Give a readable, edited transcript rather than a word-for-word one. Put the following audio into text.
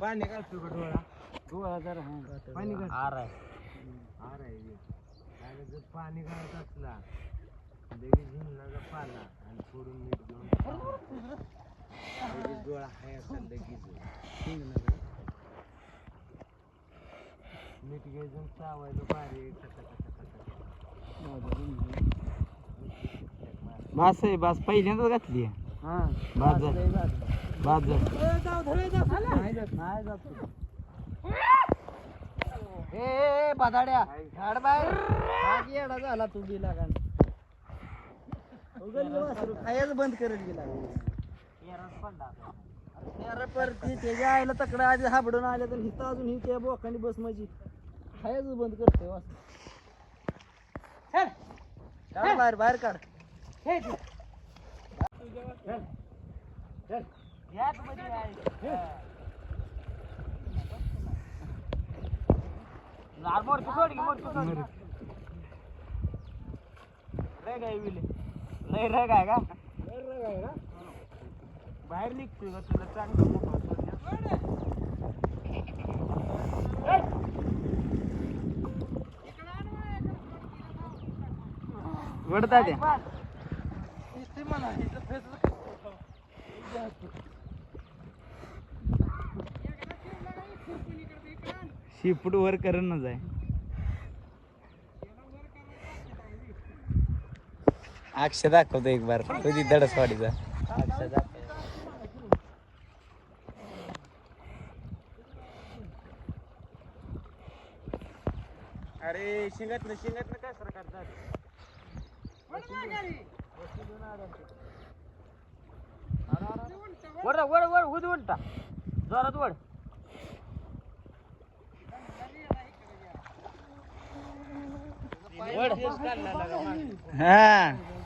पाणी काढतो का डोळा जरा पाणी आर आहे जर पाणी काढत असला लगेच झिंगणाचा पाला आणि थोडून मीठ घेऊन लगेच डोळा आहे असा लगेच मीठ घ्यायचं चावायचं बारीक बास आहे बास पहिल्यांदाच घातली बदाड्या झाड बाहेर येडा झाला तू गेला का खायच बंद करत गेला त्याच्या आईला तकडा आधी हाबडून आल्या तर हिथं अजून ही त्या बोकांनी बस माझी खायच बंद करतोय काढ बाहेर बाहेर काढ बाहेर निघतोय का तुला चांगलं वडता द्या शिपूट वर करणच आहे अक्षय दाखवतो एक बार कधी दडसवाडीचा अक्षय दाखव अरे शिंगात ना काय सर करतात वड वड वड उद उलटा जोरात वड हा